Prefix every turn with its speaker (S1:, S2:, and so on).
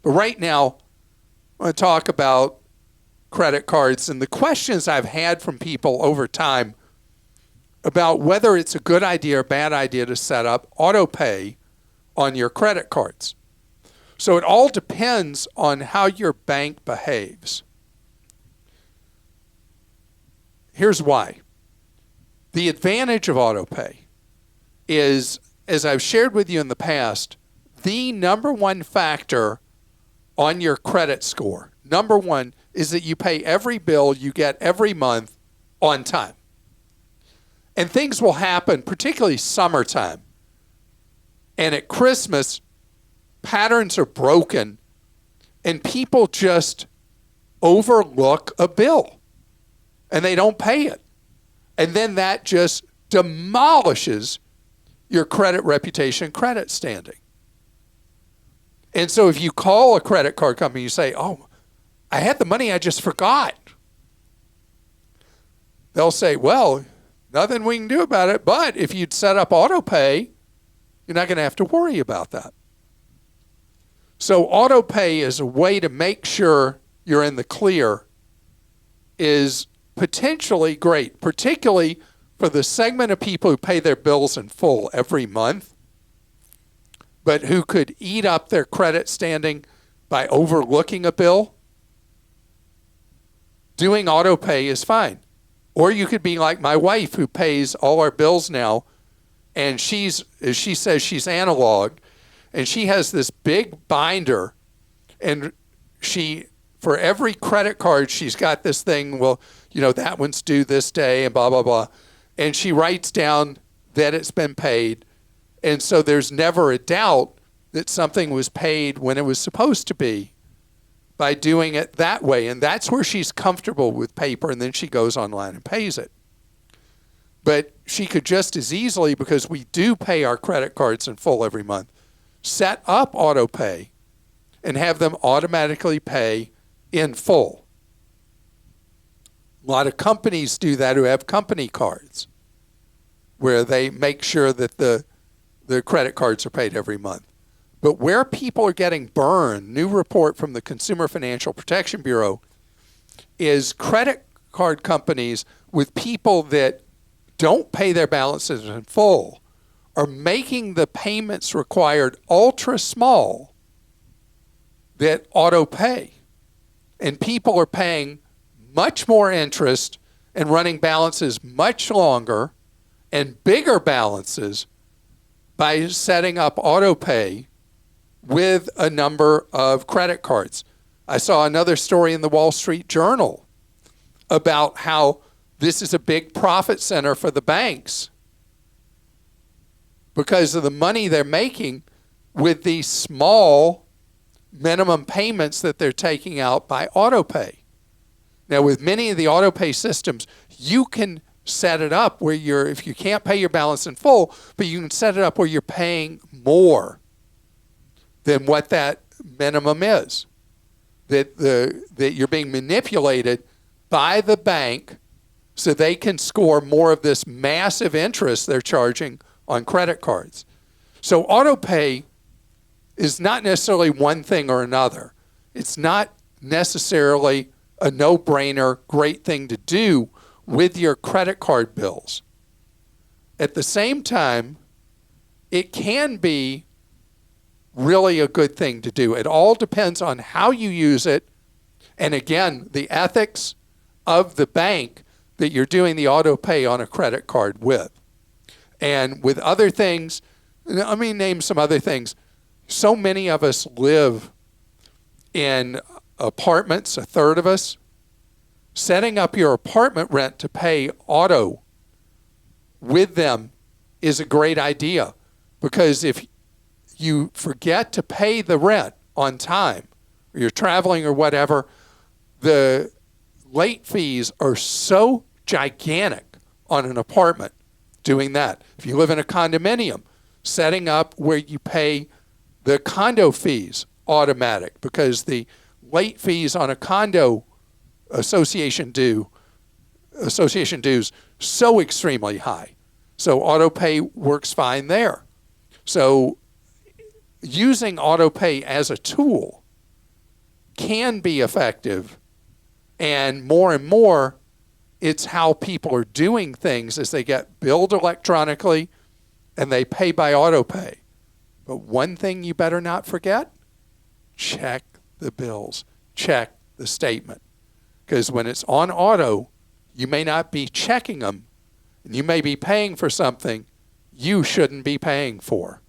S1: But right now, I want to talk about credit cards and the questions I've had from people over time about whether it's a good idea or bad idea to set up auto pay on your credit cards. So it all depends on how your bank behaves. Here's why. The advantage of auto pay is, as I've shared with you in the past, the number one factor on your credit score. Number one is that you pay every bill you get every month on time. And things will happen, particularly summertime. And at Christmas, patterns are broken and people just overlook a bill and they don't pay it. And then that just demolishes your credit reputation, credit standing. And so if you call a credit card company, you say, oh, I had the money, I just forgot. They'll say, well, nothing we can do about it, but if you'd set up auto pay, you're not going to have to worry about that. So auto pay is a way to make sure you're in the clear is potentially great, particularly for the segment of people who pay their bills in full every month, but who could eat up their credit standing by overlooking a bill. Doing auto pay is fine. Or you could be like my wife, who pays all our bills now, and she says she's analog, and she has this big binder, and for every credit card, she's got this thing, well, that one's due this day and blah, blah, blah. And she writes down that it's been paid. And so there's never a doubt that something was paid when it was supposed to be by doing it that way. And that's where she's comfortable with paper, and then she goes online and pays it. But she could just as easily, because we do pay our credit cards in full every month, set up auto pay and have them automatically pay in full. A lot of companies do that who have company cards, where they make sure that the credit cards are paid every month. But where people are getting burned, new report from the Consumer Financial Protection Bureau, is credit card companies with people that don't pay their balances in full are making the payments required ultra small that auto pay. And people are paying much more interest and running balances much longer and bigger balances by setting up auto pay with a number of credit cards. I saw another story in the Wall Street Journal about how this is a big profit center for the banks because of the money they're making with these small minimum payments that they're taking out by auto pay. Now, with many of the auto pay systems, you can set it up where if you can't pay your balance in full, but you can set it up where you're paying more than what that minimum is. That you're being manipulated by the bank so they can score more of this massive interest they're charging on credit cards. So auto pay is not necessarily one thing or another. It's not necessarily a no-brainer, great thing to do with your credit card bills. At the same time, it can be really a good thing to do. It all depends on how you use it, and again, the ethics of the bank that you're doing the auto pay on a credit card with. And with other things, let me name some other things. So many of us live in apartments, a third of us. Setting up your apartment rent to pay auto with them is a great idea, because if you forget to pay the rent on time, or you're traveling or whatever, the late fees are so gigantic on an apartment doing that. If you live in a condominium, setting up where you pay the condo fees automatic, because the late fees on a condo association dues so extremely high. So auto pay works fine there. So using auto pay as a tool can be effective. And more, it's how people are doing things as they get billed electronically and they pay by auto pay. But one thing you better not forget, check the bills, check the statement. Because when it's on auto, you may not be checking them, and you may be paying for something you shouldn't be paying for.